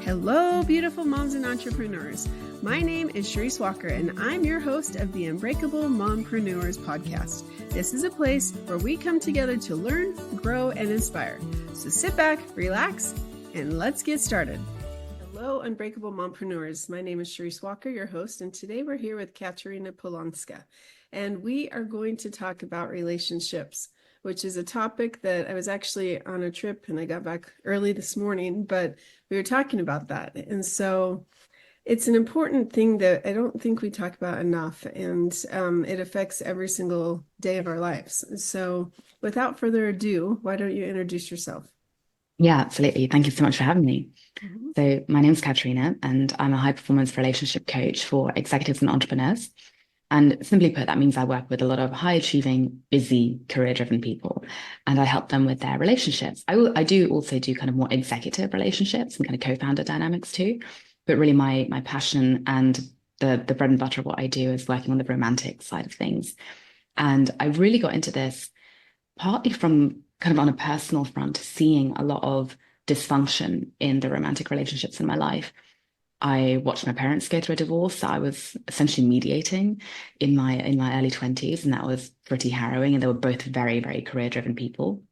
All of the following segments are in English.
Hello, beautiful moms and entrepreneurs. My name is Charisse Walker, and I'm your host of the Unbreakable Mompreneurs podcast. This is a place where we come together to learn, grow, and inspire. So sit back, relax, and let's get started. Hello, Unbreakable Mompreneurs. My name is Charisse Walker, your host, and today we're here with Katarina Polonska, and we are going to talk about relationships, which is a topic that I was actually on a trip and I got back early this morning, but we were talking about that. And so it's an important thing that I don't think we talk about enough, and it affects every single day of our lives. So without further ado, why don't you introduce yourself? Yeah, absolutely. Thank you so much for having me. So my name's Katarina, and I'm a high-performance relationship coach for executives and entrepreneurs. And simply put, that means I work with a lot of high-achieving, busy, career-driven people, and I help them with their relationships. I do also do kind of more executive relationships and kind of co-founder dynamics too. But really my passion and the bread and butter of what I do is working on the romantic side of things. And I really got into this partly from kind of on a personal front, seeing a lot of dysfunction in the romantic relationships in my life. I watched my parents go through a divorce. So I was essentially mediating in my early 20s, and that was pretty harrowing. And they were both very, very career-driven people.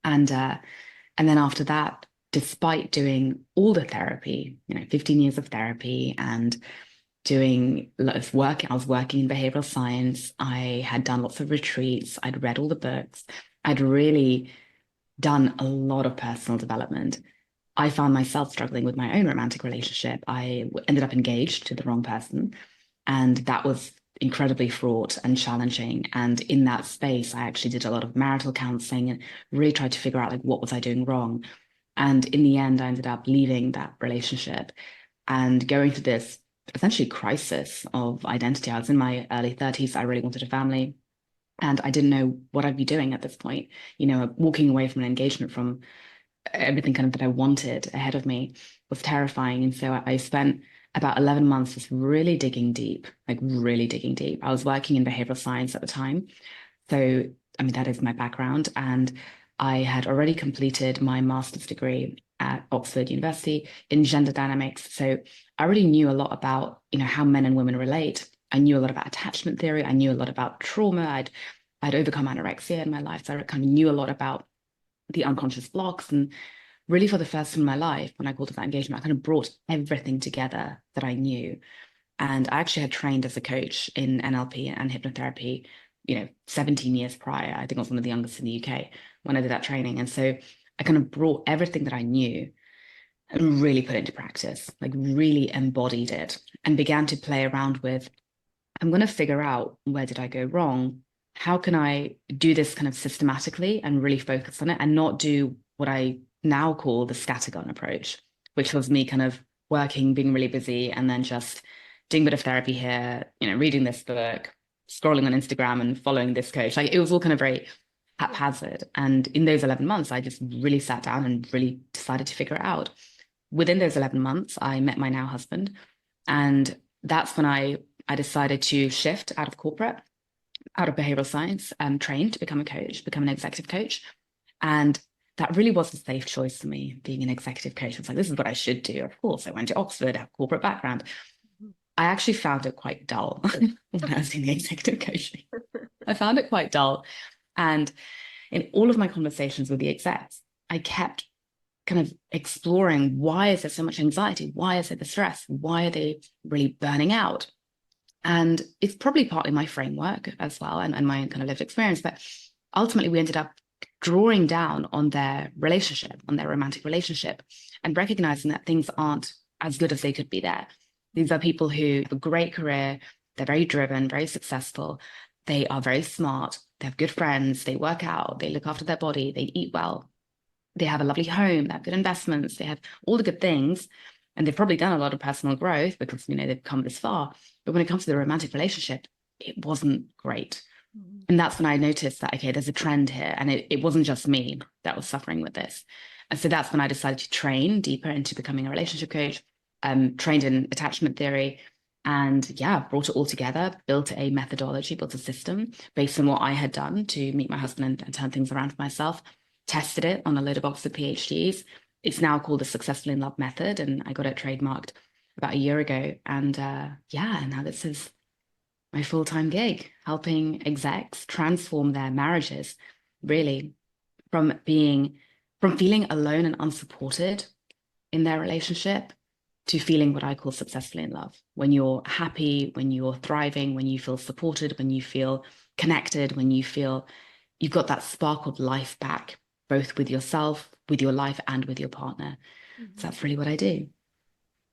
And then after that, despite doing all the therapy, 15 years of therapy and doing a lot of work, I was working in behavioral science. I had done lots of retreats. I'd read all the books. I'd really done a lot of personal development. I found myself struggling with my own romantic relationship. I ended up engaged to the wrong person, and that was incredibly fraught and challenging. And in that space, I actually did a lot of marital counseling and really tried to figure out what was I doing wrong. And in the end, I ended up leaving that relationship and going through this essentially crisis of identity. I was in my early 30s. I really wanted a family, and I didn't know what I'd be doing at this point. Walking away from an engagement, from everything kind of that I wanted ahead of me, was terrifying. And so I spent about 11 months just really digging deep, really digging deep. I was working in behavioral science at the time. So, that is my background. And I had already completed my master's degree at Oxford University in gender dynamics. So I already knew a lot about, how men and women relate. I knew a lot about attachment theory. I knew a lot about trauma. I'd overcome anorexia in my life. So I kind of knew a lot about the unconscious blocks. And really, for the first time in my life, when I called it that engagement, I kind of brought everything together that I knew. And I actually had trained as a coach in NLP and hypnotherapy, 17 years prior. I think I was one of the youngest in the UK when I did that training. And so I kind of brought everything that I knew and really put it into practice, really embodied it, and began to play around with, I'm going to figure out, where did I go wrong? How can I do this kind of systematically and really focus on it, and not do what I now call the scattergun approach, which was me kind of working, being really busy, and then just doing a bit of therapy here, reading this book, scrolling on Instagram and following this coach. It was all kind of very haphazard. And in those 11 months, I just really sat down and really decided to figure it out. Within those 11 months, I met my now husband. And that's when I decided to shift out of corporate, out of behavioral science, trained to become a coach, become an executive coach. And that really was a safe choice for me, being an executive coach. I was like, this is what I should do. Of course, I went to Oxford, have a corporate background. I actually found it quite dull when I was in the executive coaching. I found it quite dull. And in all of my conversations with the execs, I kept kind of exploring, why is there so much anxiety? Why is there the stress? Why are they really burning out? And it's probably partly my framework as well, and my kind of lived experience. But ultimately, we ended up drawing down on their relationship, on their romantic relationship, and recognizing that things aren't as good as they could be there. These are people who have a great career. They're very driven, very successful. They are very smart. They have good friends. They work out. They look after their body. They eat well. They have a lovely home. They have good investments. They have all the good things. And they've probably done a lot of personal growth because, they've come this far. But when it comes to the romantic relationship, it wasn't great. And that's when I noticed that, okay, there's a trend here. And it wasn't just me that was suffering with this. And so that's when I decided to train deeper into becoming a relationship coach, trained in attachment theory, and brought it all together, built a methodology, built a system based on what I had done to meet my husband and turn things around for myself, tested it on a load of Oxford PhDs, it's now called the Successful in Love method, and I got it trademarked about a year ago. And now this is my full-time gig, helping execs transform their marriages, really, from feeling alone and unsupported in their relationship to feeling what I call successfully in love. When you're happy, when you're thriving, when you feel supported, when you feel connected, when you feel you've got that spark of life back, both with yourself, with your life, and with your partner. So that's really what I do.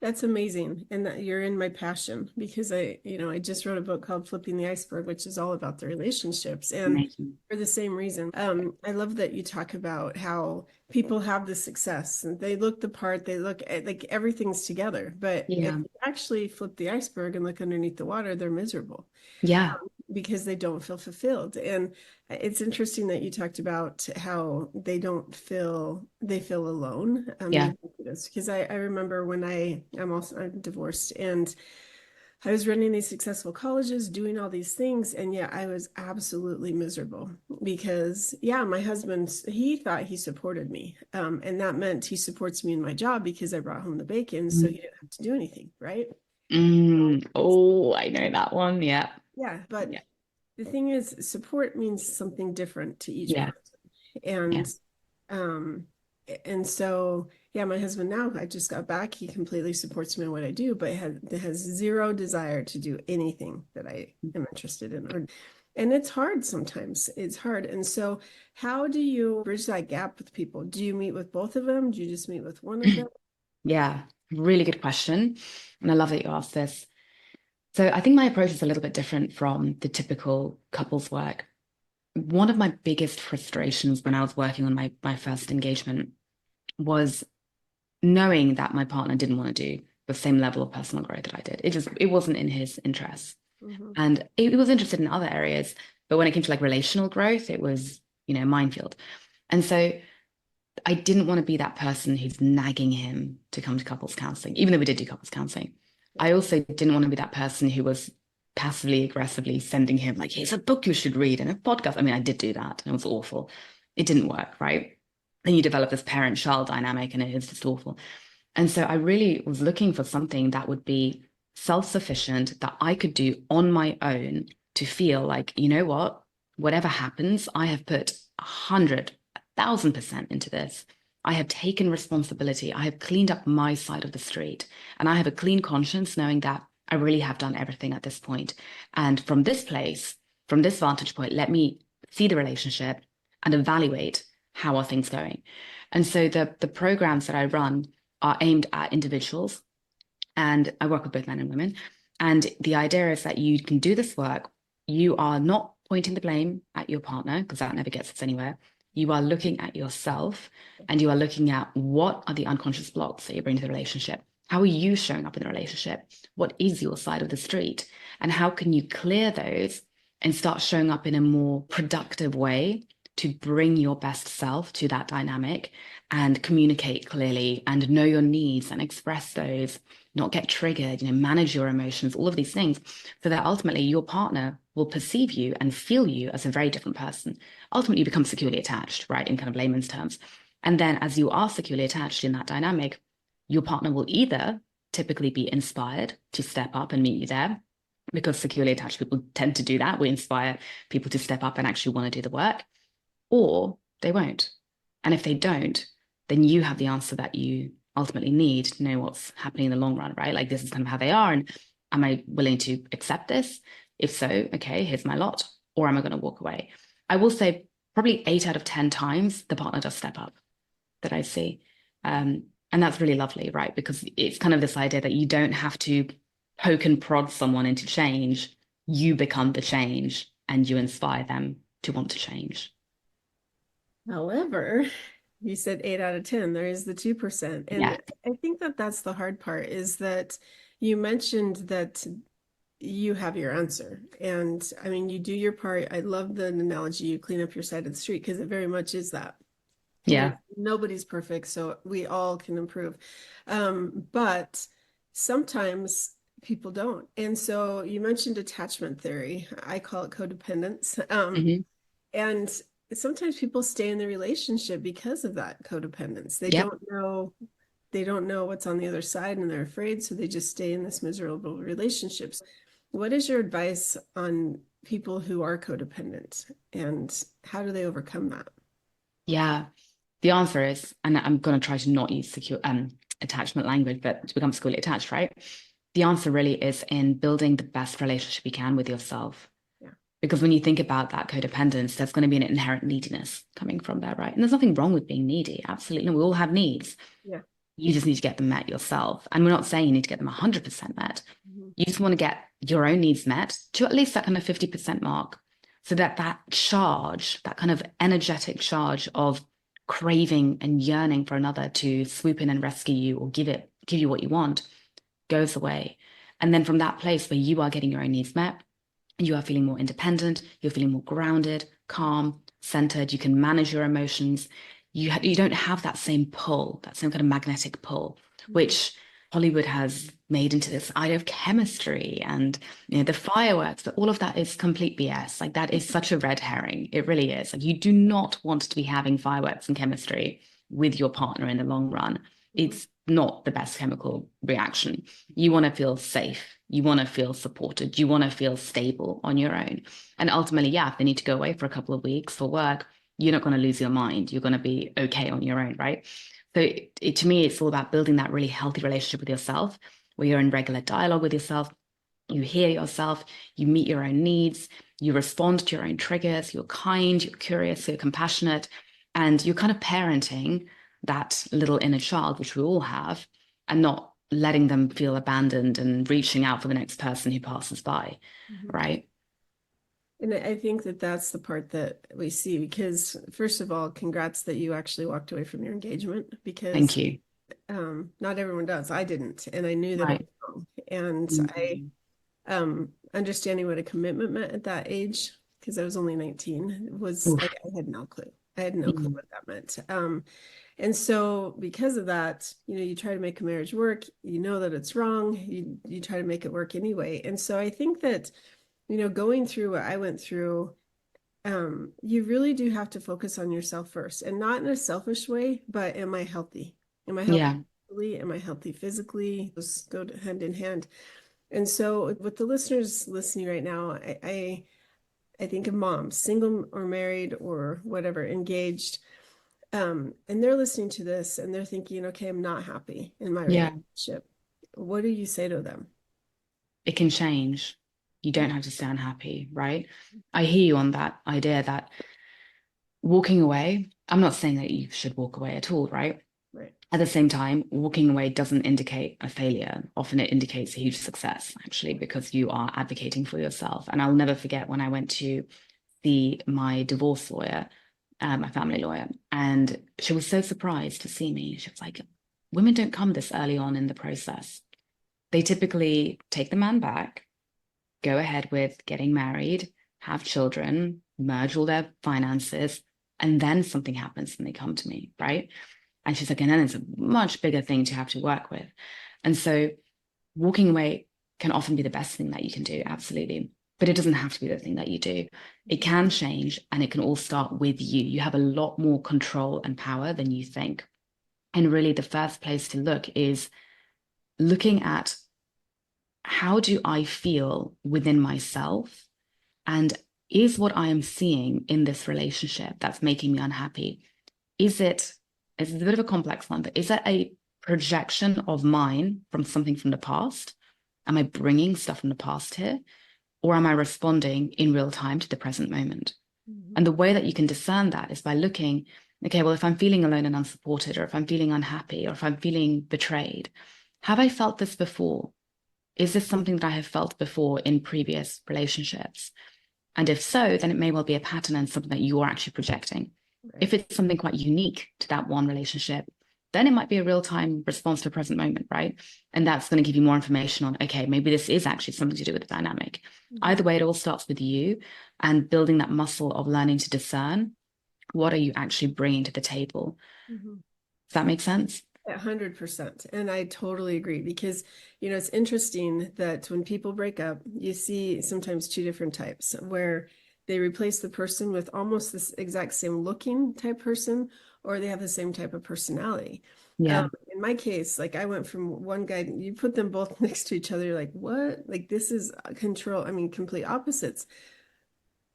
That's amazing. And that you're in my passion, because I just wrote a book called Flipping the Iceberg, which is all about the relationships. And Amazing. for the same reason, I love that you talk about how people have the success and they look the part, they look at, like, everything's together. But if you actually flip the iceberg and look underneath the water, they're miserable. Yeah. Because they don't feel fulfilled. And it's interesting that you talked about how they feel alone. Yeah. Because I remember when I'm divorced, and I was running these successful colleges, doing all these things, and yet I was absolutely miserable because, my husband, he thought he supported me, and that meant he supports me in my job because I brought home the bacon, so he didn't have to do anything, right? Oh, I know that one. Yeah. Yeah, but the thing is, support means something different to each person. And so, my husband now, I just got back, he completely supports me in what I do, but has zero desire to do anything that I am interested in. And it's hard sometimes. It's hard. And so how do you bridge that gap with people? Do you meet with both of them? Do you just meet with one of them? Yeah, really good question. And I love that you asked this. So I think my approach is a little bit different from the typical couples work. One of my biggest frustrations when I was working on my first engagement was knowing that my partner didn't want to do the same level of personal growth that I did. It wasn't in his interests. And he was interested in other areas, but when it came to like relational growth, it was, minefield. And so I didn't want to be that person who's nagging him to come to couples counseling, even though we did do couples counseling. I also didn't want to be that person who was passively aggressively sending him like, here's a book you should read and a podcast. I mean, I did do that and it was awful. It didn't work, right? Then you develop this parent-child dynamic and it is just awful. And so I really was looking for something that would be self-sufficient, that I could do on my own to feel like, you know what, whatever happens, I have put 100, 1,000% into this. I have taken responsibility. I have cleaned up my side of the street, and I have a clean conscience knowing that I really have done everything at this point. And from this place, from this vantage point, let me see the relationship and evaluate how are things going. And so the programs that I run are aimed at individuals, and I work with both men and women. And the idea is that you can do this work. You are not pointing the blame at your partner, because that never gets us anywhere. You are looking at yourself, and you are looking at what are the unconscious blocks that you bring to the relationship. How are you showing up in the relationship? What is your side of the street? And how can you clear those and start showing up in a more productive way to bring your best self to that dynamic and communicate clearly and know your needs and express those, not get triggered, manage your emotions, all of these things, so that ultimately your partner will perceive you and feel you as a very different person. Ultimately, you become securely attached, right, in kind of layman's terms. And then as you are securely attached in that dynamic, your partner will either typically be inspired to step up and meet you there, because securely attached people tend to do that. We inspire people to step up and actually want to do the work, or they won't. And if they don't, then you have the answer that you ultimately need to know what's happening in the long run, right? Like, this is kind of how they are. And am I willing to accept this? If so, okay, here's my lot. Or am I going to walk away? I will say probably 8 out of 10 times the partner does step up that I see. And that's really lovely, right? Because it's kind of this idea that you don't have to poke and prod someone into change. You become the change and you inspire them to want to change. However, you said 8 out of 10, there is the 2%. And yeah. I think that that's the hard part, is that you mentioned that you have your answer. And I mean, you do your part. I love the analogy, you clean up your side of the street, because it very much is that. Yeah. Nobody's perfect, so we all can improve. But sometimes people don't. And so you mentioned attachment theory. I call it codependence. And sometimes people stay in the relationship because of that codependence. They Yep. don't know what's on the other side, and they're afraid, so they just stay in this miserable relationships. What is your advice on people who are codependent, and how do they overcome that? Yeah. The answer is, and I'm going to try to not use secure attachment language, but to become securely attached, right? The answer really is in building the best relationship you can with yourself. Yeah. Because when you think about that codependence, there's going to be an inherent neediness coming from there, right? And there's nothing wrong with being needy. Absolutely. No, we all have needs. Yeah. You just need to get them met yourself. And we're not saying you need to get them 100% met. Mm-hmm. You just want to get your own needs met to at least that kind of 50% mark. So that charge, that kind of energetic charge of craving and yearning for another to swoop in and rescue you or give you what you want goes away. And then from that place where you are getting your own needs met, you are feeling more independent, you're feeling more grounded, calm, centered, you can manage your emotions. You don't have that same pull, that same kind of magnetic pull, which Hollywood has made into this idea of chemistry and the fireworks, but all of that is complete BS. Like that is such a red herring. It really is. Like you do not want to be having fireworks and chemistry with your partner in the long run. It's not the best chemical reaction. You want to feel safe. You want to feel supported. You want to feel stable on your own. And ultimately, yeah, if they need to go away for a couple of weeks for work, you're not going to lose your mind. You're going to be okay on your own, right? So to me, it's all about building that really healthy relationship with yourself, where you're in regular dialogue with yourself. You hear yourself, you meet your own needs, you respond to your own triggers, you're kind, you're curious, you're compassionate, and you're kind of parenting that little inner child, which we all have, and not letting them feel abandoned and reaching out for the next person who passes by, right? And I think that that's the part that we see, because first of all, congrats that you actually walked away from your engagement, because Thank you. not everyone does. I didn't, and I knew that it Right. was wrong. And I Mhm. understanding what a commitment meant at that age, because I was only 19, was Oof. like I had no clue. I had no clue Mhm. what that meant. And so because of that, you try to make a marriage work, you know that it's wrong, you try to make it work anyway. And so I think that, going through what I went through, you really do have to focus on yourself first, and not in a selfish way, but am I healthy? Am I healthy Yeah. mentally? Am I healthy physically? Those go hand in hand. And so with the listeners listening right now, I think of moms, single or married or whatever, engaged, and they're listening to this and they're thinking, okay, I'm not happy in my Yeah. relationship. What do you say to them? It can change. You don't have to stay unhappy, right? I hear you on that idea that walking away, I'm not saying that you should walk away at all, right? Right. At the same time, walking away doesn't indicate a failure. Often it indicates a huge success, actually, because you are advocating for yourself. And I'll never forget when I went to see my divorce lawyer, my family lawyer, and she was so surprised to see me. She was like, women don't come this early on in the process. They typically take the man back, go ahead with getting married, have children, merge all their finances, and then something happens and they come to me, right? And she's like, and then it's a much bigger thing to have to work with. And so walking away can often be the best thing that you can do, absolutely. But it doesn't have to be the thing that you do. It can change and it can all start with you. You have a lot more control and power than you think. And really, the first place to look is looking at how do I feel within myself? And is what I am seeing in this relationship that's making me unhappy, is it's a bit of a complex one, but is it a projection of mine from something from the past? Am I bringing stuff from the past here? Or am I responding in real time to the present moment? Mm-hmm. And the way that you can discern that is by looking, okay, well, if I'm feeling alone and unsupported, or if I'm feeling unhappy, or if I'm feeling betrayed, have I felt this before? Is this something that I have felt before in previous relationships? And if so, then it may well be a pattern and something that you're actually projecting. Right. If it's something quite unique to that one relationship, then it might be a real-time response to a present moment, right? And that's going to give you more information on, okay, maybe this is actually something to do with the dynamic. Mm-hmm. Either way, it all starts with you and building that muscle of learning to discern what are you actually bringing to the table. Mm-hmm. Does that make sense? 100%. And I totally agree, because, it's interesting that when people break up, you see sometimes two different types, where they replace the person with almost this exact same looking type person, or they have the same type of personality. Yeah. In my case, like I went from one guy, you put them both next to each other, you're like, what? Like this is control, I mean, complete opposites.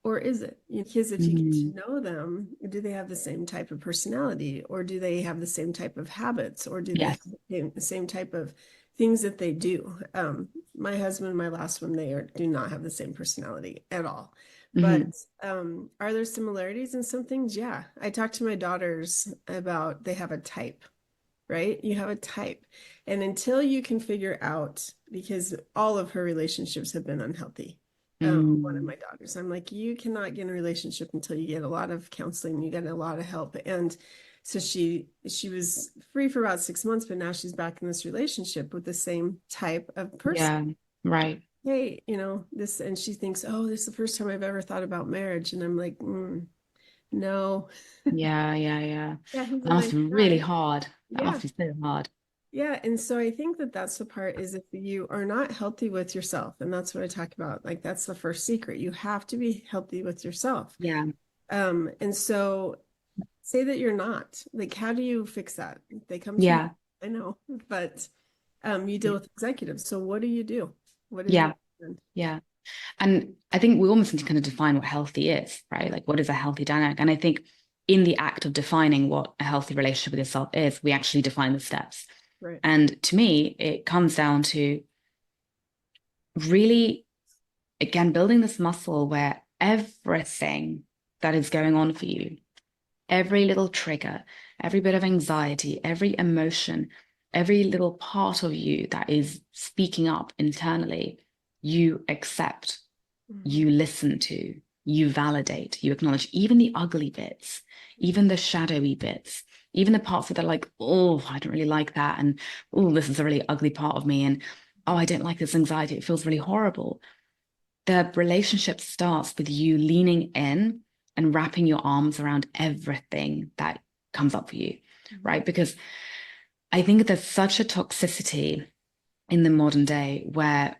Or is it? Because if you get to Mm. know them, do they have the same type of personality, or do they have the same type of habits, or do they Yes. have the same type of things that they do? My husband and my last one, do not have the same personality at all. But Hmm. are there similarities in some things? Yeah. I talked to my daughters about they have a type, right? You have a type. And until you can figure out, because all of her relationships have been unhealthy. One of Mm. my daughters, I'm like, you cannot get in a relationship until you get a lot of counseling, you get a lot of help. And so she was free for about 6 months, but now she's back in this relationship with the same type of person. Yeah. Right. Hey, this, and she thinks, oh, this is the first time I've ever thought about marriage. And I'm like, no. Yeah. Yeah. Yeah. Yeah, he's a That must nice be really guy. hard. That Yeah. must be so hard. Yeah. And so I think that that's the part, is if you are not healthy with yourself, and that's what I talk about, like that's the first secret. You have to be healthy with yourself. Yeah. And so say that you're not, like, how do you fix that? They come to me, Yeah. I know, but you deal with executives. So what do you do? What have you Yeah. done? Yeah. And I think we almost need to kind of define what healthy is, right? Like, what is a healthy dynamic? And I think in the act of defining what a healthy relationship with yourself is, we actually define the steps. Right. And to me, it comes down to really, again, building this muscle where everything that is going on for you, every little trigger, every bit of anxiety, every emotion, every little part of you that is speaking up internally, you accept, Mm-hmm. you listen to, you validate, you acknowledge even the ugly bits, even the shadowy bits, even the parts that are like, oh, I don't really like that. And oh, this is a really ugly part of me. And oh, I don't like this anxiety. It feels really horrible. The relationship starts with you leaning in and wrapping your arms around everything that comes up for you, Mm-hmm. right? Because I think there's such a toxicity in the modern day where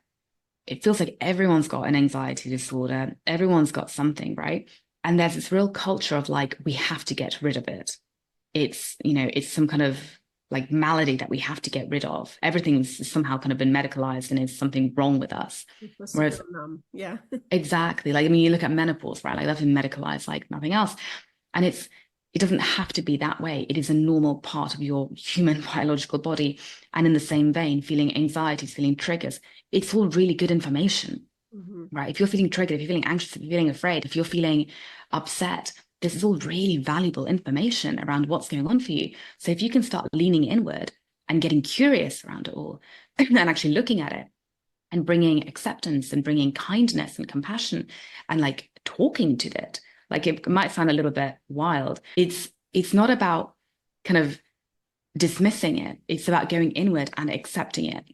it feels like everyone's got an anxiety disorder, everyone's got something, right? And there's this real culture of like, we have to get rid of it. It's some kind of like malady that we have to get rid of. Everything's somehow kind of been medicalized and is something wrong with us. You're supposed to Whereas feel numb. Yeah. exactly, like, I mean, you look at menopause, right? Like that's been medicalized like nothing else. And it doesn't have to be that way. It is a normal part of your human biological body. And in the same vein, feeling anxieties, feeling triggers, it's all really good information, Mm-hmm. right? If you're feeling triggered, if you're feeling anxious, if you're feeling afraid, if you're feeling upset, this is all really valuable information around what's going on for you. So if you can start leaning inward and getting curious around it all and actually looking at it and bringing acceptance and bringing kindness and compassion and like talking to it, like it might sound a little bit wild. It's not about kind of dismissing it. It's about going inward and accepting it.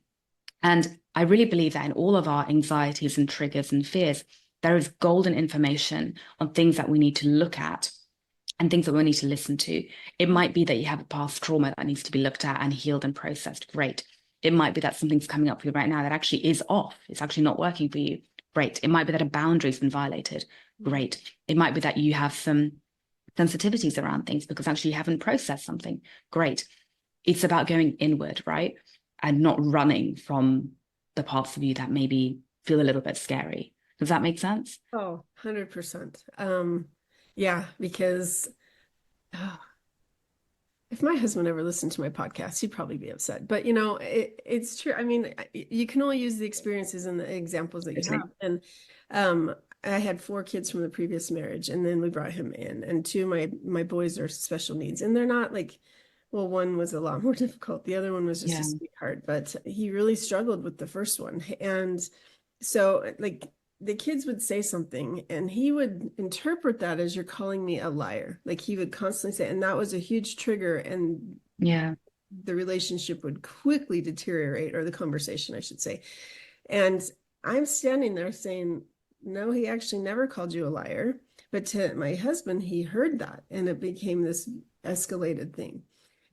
And I really believe that in all of our anxieties and triggers and fears, there is golden information on things that we need to look at and things that we need to listen to. It might be that you have a past trauma that needs to be looked at and healed and processed. Great. It might be that something's coming up for you right now that actually is off. It's actually not working for you. Great. It might be that a boundary's been violated. Great. It might be that you have some sensitivities around things because actually you haven't processed something. Great. It's about going inward, right? And not running from the parts of you that maybe feel a little bit scary. Does that make sense? Oh, 100%. Yeah, because if my husband ever listened to my podcast, he'd probably be upset. But it's true. I mean, you can only use the experiences and the examples that you Totally. have. And um, I had 4 kids from the previous marriage, and then we brought him in. And 2 of my boys are special needs, and they're not like, well, one was a lot more difficult. The other one was just Yeah. a sweetheart, but he really struggled with the first one. And so, like, the kids would say something and he would interpret that as, you're calling me a liar. Like he would constantly say, and that was a huge trigger, and Yeah. the relationship would quickly deteriorate, or the conversation, I should say. And I'm standing there saying, no, he actually never called you a liar. But to my husband, he heard that, and it became this escalated thing.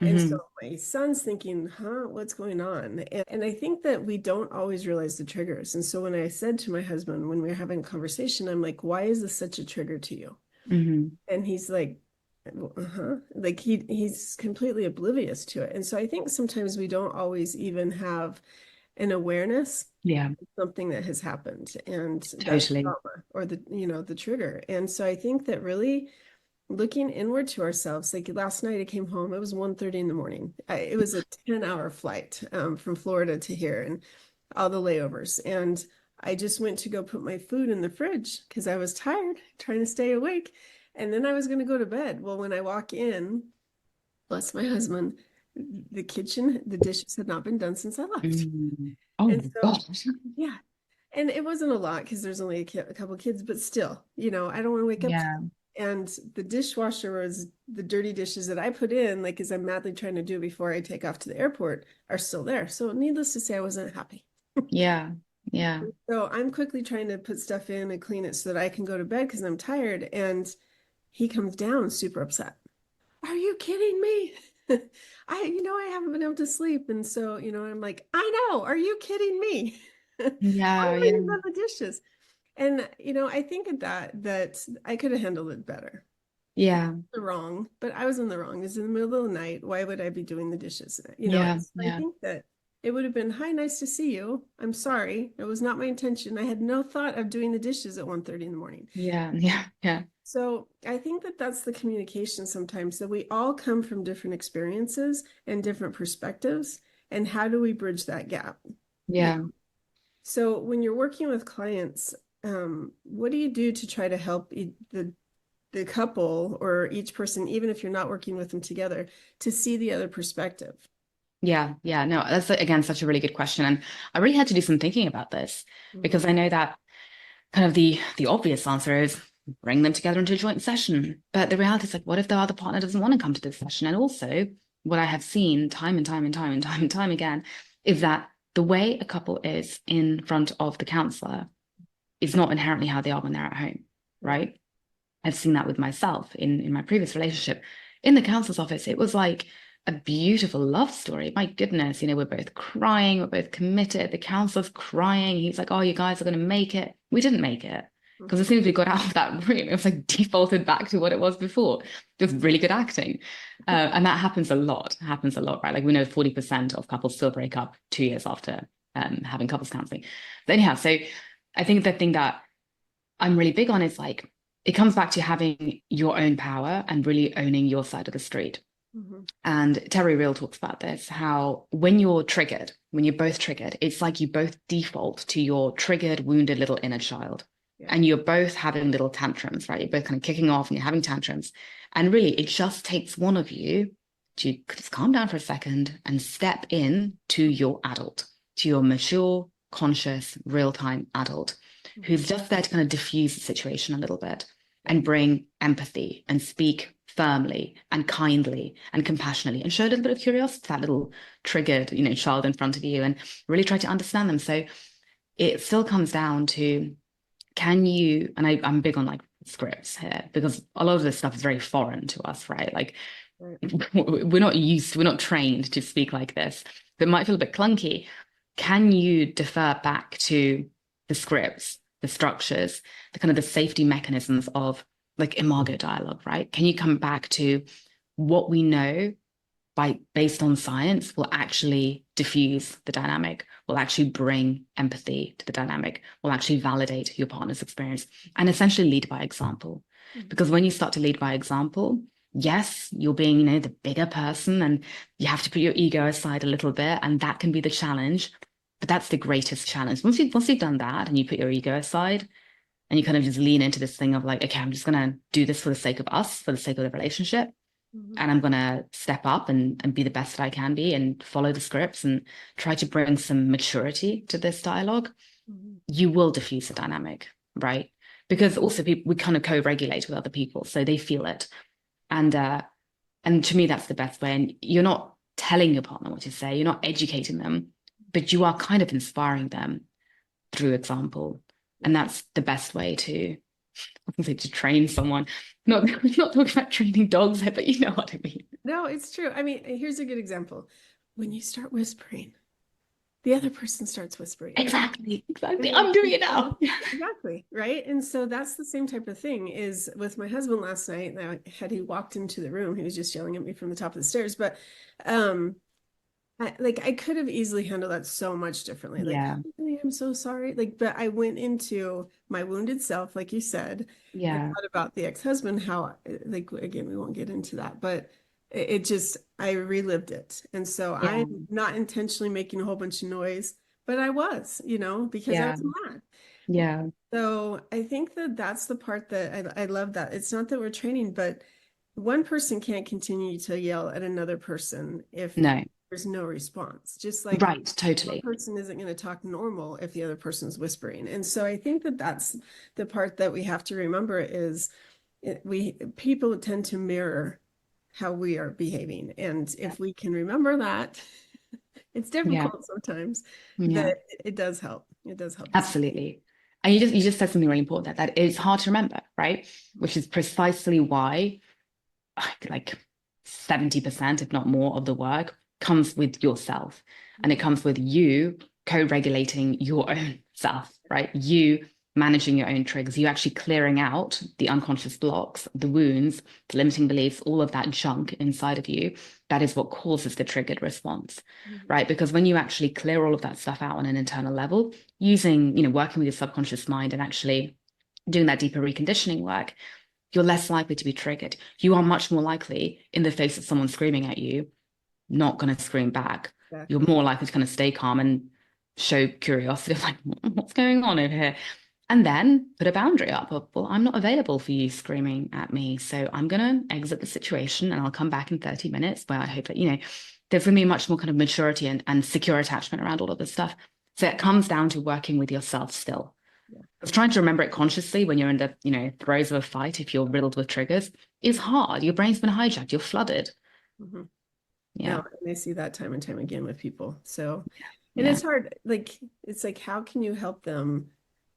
And so my son's thinking, what's going on? And I think that we don't always realize the triggers. And so when I said to my husband, when we were having a conversation, I'm like, why is this such a trigger to you? And he's like, like he's completely oblivious to it. And so I think sometimes we don't always even have an awareness of something that has happened, and that's trauma or the trigger. And so I think that really looking inward to ourselves, like last night I came home, it was 1:30 in the morning. It was a 10-hour flight from Florida to here and all the layovers. And I just went to go put my food in the fridge because I was tired, trying to stay awake. And then I was going to go to bed. Well, when I walk in, bless my husband, the kitchen, the dishes had not been done since I left. Oh, and so, gosh. Yeah. And it wasn't a lot because there's only a couple of kids, but still, I don't want to wake up. And the dishwasher was the dirty dishes that I put in, like as I'm madly trying to do before I take off to the airport, are still there. So needless to say, I wasn't happy. Yeah. So I'm quickly trying to put stuff in and clean it so that I can go to bed because I'm tired. And he comes down super upset. Are you kidding me? I haven't been able to sleep. And so, I'm like, I know, are you kidding me? Yeah. The dishes. And, I think that I could have handled it better. Yeah. Wrong, but I was in the wrong. It's in the middle of the night. Why would I be doing the dishes? I think that it would have been, hi, nice to see you. I'm sorry. It was not my intention. I had no thought of doing the dishes at 1:30 in the morning. Yeah. So I think that that's the communication sometimes, that we all come from different experiences and different perspectives. And how do we bridge that gap? Yeah. So when you're working with clients, what do you do to try to help the couple or each person, even if you're not working with them together, to see the other perspective? Yeah. No, that's again such a really good question. And I really had to do some thinking about this because I know that kind of the obvious answer is bring them together into a joint session. But the reality is, like, what if the other partner doesn't want to come to this session? And also what I have seen time and time again is that the way a couple is in front of the counselor is not inherently how they are when they're at home, right? I've seen that with myself in my previous relationship. In the counselor's office, it was like a beautiful love story. My goodness, we're both crying, we're both committed. The counselor's crying. He's like, oh, you guys are going to make it. We didn't make it. Because as soon as we got out of that room, it was like defaulted back to what it was before. It was really good acting. And that happens a lot, right? Like we know 40% of couples still break up 2 years after having couples counseling. But anyhow, so I think the thing that I'm really big on is like, it comes back to having your own power and really owning your side of the street. And Terry Real talks about this, how when you're both triggered, it's like you both default to your triggered, wounded little inner child. And you're both having little tantrums, right? You're both kind of kicking off and you're having tantrums. And really, it just takes one of you to just calm down for a second and step in to your adult, to your mature, conscious, real-time adult, who's just there to kind of diffuse the situation a little bit and bring empathy and speak firmly and kindly and compassionately and show a little bit of curiosity to that little triggered, child in front of you, and really try to understand them. So it still comes down to, can you, and I'm big on like scripts here because a lot of this stuff is very foreign to us, right? Like we're not trained to speak like this. It might feel a bit clunky. Can you defer back to the scripts, the structures, the kind of the safety mechanisms of like imago dialogue, right? Can you come back to what we know based on science will actually diffuse the dynamic, will actually bring empathy to the dynamic, will actually validate your partner's experience, and essentially lead by example. Because when you start to lead by example, yes, you're being, the bigger person, and you have to put your ego aside a little bit, and that can be the challenge. But that's the greatest challenge. Once you've done that and you put your ego aside and you kind of just lean into this thing of like, okay, I'm just going to do this for the sake of us, for the sake of the relationship. And I'm going to step up and be the best that I can be and follow the scripts and try to bring some maturity to this dialogue. You will diffuse the dynamic, right? Because also we kind of co-regulate with other people, so they feel it. And to me, that's the best way. And you're not telling your partner what to say. You're not educating them, but you are kind of inspiring them through example. And that's the best way to I was going to say to train someone, not not talking about training dogs, but you know what I mean. No, it's true. I mean, here's a good example. When you start whispering, the other person starts whispering. Exactly. I'm doing it now. Exactly. Right. And so that's the same type of thing is with my husband last night. Now, had he walked into the room, he was just yelling at me from the top of the stairs. But I could have easily handled that so much differently. Like, Yeah. I'm so sorry. Like, but I went into my wounded self, like you said, and Yeah. thought about the ex-husband, how, like, again, we won't get into that, but it just, I relived it. And so Yeah. I'm not intentionally making a whole bunch of noise, but I was, because I Yeah. was mad. Yeah. So I think that that's the part that I love that. It's not that we're training, but one person can't continue to yell at another person if No. there's no response. Just like Right. one Totally. person isn't going to talk normal if the other person's whispering. And so I think that that's the part that we have to remember is people tend to mirror how we are behaving. And if we can remember that, it's Yeah. difficult sometimes, Yeah. but it does help. It does help. Absolutely. And you just said something really important that it's hard to remember, right? Which is precisely why like 70%, if not more, of the work comes with yourself. And it comes with you co-regulating your own self, right? You managing your own triggers, you actually clearing out the unconscious blocks, the wounds, the limiting beliefs, all of that junk inside of you. That is what causes the triggered response, right? Because when you actually clear all of that stuff out on an internal level, using, working with your subconscious mind and actually doing that deeper reconditioning work, you're less likely to be triggered. You are much more likely in the face of someone screaming at you, not going to scream back. Exactly. You're more likely to kind of stay calm and show curiosity of like, what's going on over here? And then put a boundary up of, well, I'm not available for you screaming at me. So I'm going to exit the situation and I'll come back in 30 minutes where I hope that, there's going to be much more kind of maturity and secure attachment around all of this stuff. So it comes down to working with yourself still. Yeah. Because trying to remember it consciously when you're in the, throes of a fight, if you're riddled with triggers, is hard. Your brain's been hijacked. You're flooded. Mm-hmm. Yeah. No, and I see that time and time again with people. So, and Yeah. it's hard. Like, it's like, how can you help them?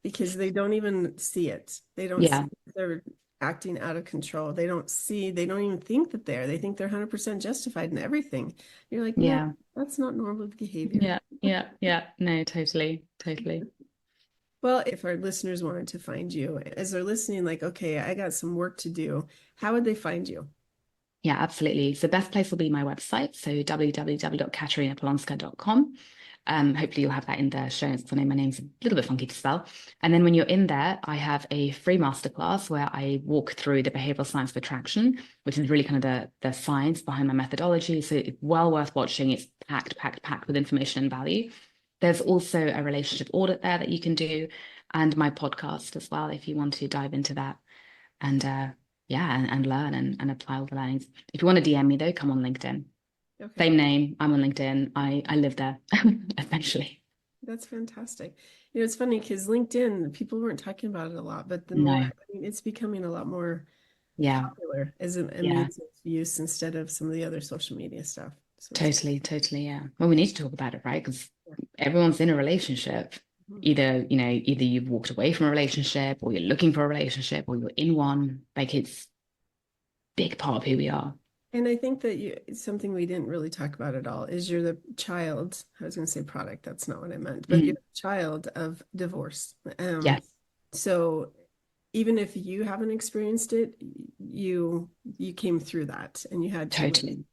Because they don't even see it. They don't Yeah. see they're acting out of control. They don't even think that they think they're 100% justified in everything. You're like, no, Yeah. that's not normal behavior. Yeah. Yeah. Yeah. No, totally. Totally. Well, if our listeners wanted to find you as they're listening, like, okay, I got some work to do, how would they find you? Yeah, absolutely. So the best place will be my website. So www.katarinapolonska.com. Hopefully you'll have that in the show notes because I know my name's a little bit funky to spell. And then when you're in there, I have a free masterclass where I walk through the behavioral science of attraction, which is really kind of the science behind my methodology. So it's well worth watching. It's packed with information and value. There's also a relationship audit there that you can do, and my podcast as well, if you want to dive into that and learn and apply all the learnings. If you want to DM me though, come on LinkedIn. Okay. Same name. I'm on LinkedIn. I live there, essentially. That's fantastic. It's funny because LinkedIn, people weren't talking about it a lot, but it's becoming a lot more popular as a means of use instead of some of the other social media stuff. So totally, yeah. Well, we need to talk about it, right? Because everyone's in a relationship. Either you've walked away from a relationship or you're looking for a relationship or you're in one. Like it's a big part of who we are. And I think that something we didn't really talk about at all is you're the child. I was going to say product. That's not what I meant. But you're the child of divorce. Yes. So even if you haven't experienced it, you came through that and you had to totally.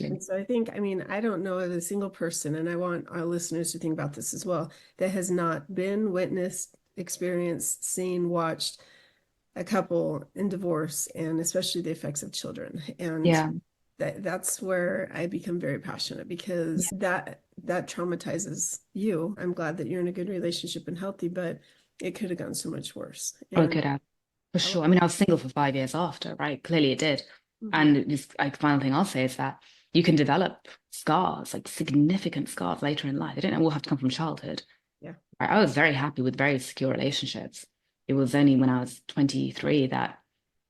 And so I think, I don't know of a single person, and I want our listeners to think about this as well, that has not been witnessed, experienced, seen, watched a couple in divorce, and especially the effects of children. And that's where I become very passionate because that traumatizes you. I'm glad that you're in a good relationship and healthy, but it could have gone so much worse. It could have, for sure. I was single for 5 years after, right? Clearly it did. And just final thing I'll say is that you can develop scars, like significant scars later in life. They don't all have to come from childhood. Yeah. I was very happy with very secure relationships. It was only when I was 23 that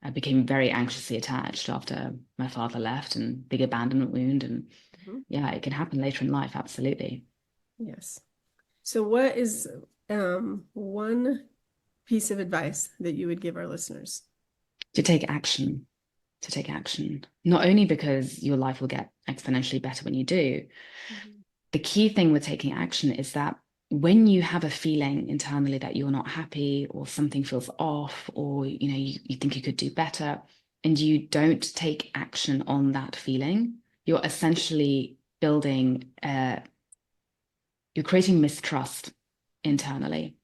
I became very anxiously attached after my father left and big abandonment wound. And it can happen later in life. Absolutely. Yes. So what is one piece of advice that you would give our listeners? To take action. To take action. Not only because your life will get exponentially better when you do. The key thing with taking action is that when you have a feeling internally that you're not happy or something feels off, or you think you could do better, and you don't take action on that feeling, you're essentially building you're creating mistrust internally,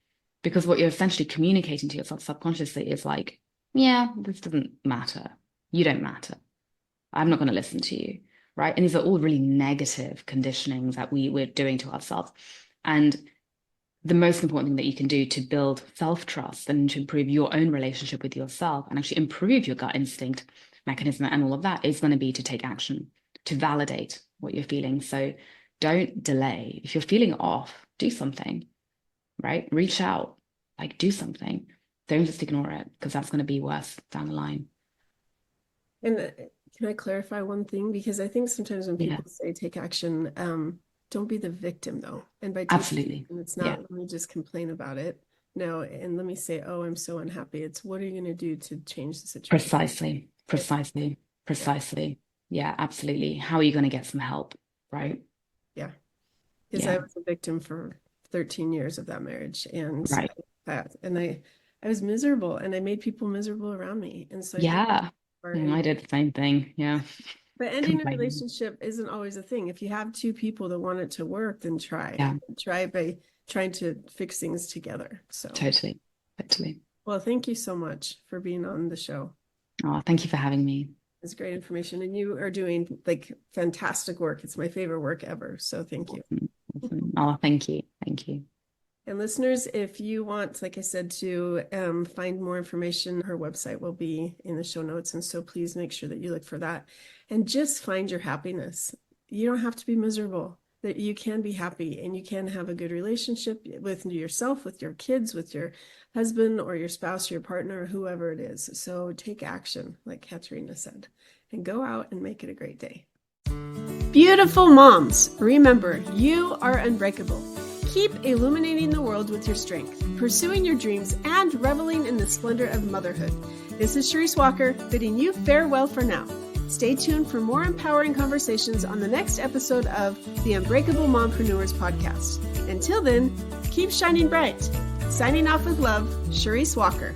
because what you're essentially communicating to yourself subconsciously is like, yeah, this doesn't matter. You don't matter. I'm not going to listen to you, right? And these are all really negative conditionings that we're doing to ourselves. And the most important thing that you can do to build self-trust and to improve your own relationship with yourself and actually improve your gut instinct mechanism and all of that is going to be to take action, to validate what you're feeling. So don't delay. If you're feeling off, do something, right? Reach out, like do something. Don't just ignore it, because that's going to be worse down the line. And can I clarify one thing? Because I think sometimes when people say take action, don't be the victim though. And by absolutely, action, it's not let me just complain about it. No, and let me say, oh, I'm so unhappy. It's what are you going to do to change the situation? Precisely. Yeah, absolutely. How are you going to get some help, right? Yeah. Because I was a victim for 13 years of that marriage, and I was miserable, and I made people miserable around me. And so I did the same thing. Yeah. But ending a relationship isn't always a thing. If you have two people that want it to work, then try. Yeah. Try by trying to fix things together. So Totally. Well, thank you so much for being on the show. Oh, thank you for having me. It's great information, and you are doing like fantastic work. It's my favorite work ever. So thank you. Awesome. Oh, thank you. And listeners, if you want, like I said, to find more information, her website will be in the show notes. And so please make sure that you look for that and just find your happiness. You don't have to be miserable, that you can be happy and you can have a good relationship with yourself, with your kids, with your husband or your spouse, or your partner, or whoever it is. So take action, like Katarina said, and go out and make it a great day. Beautiful moms, remember, you are unbreakable. Keep illuminating the world with your strength, pursuing your dreams, and reveling in the splendor of motherhood. This is Charisse Walker, bidding you farewell for now. Stay tuned for more empowering conversations on the next episode of the Unbreakable Mompreneurs podcast. Until then, keep shining bright. Signing off with love, Charisse Walker.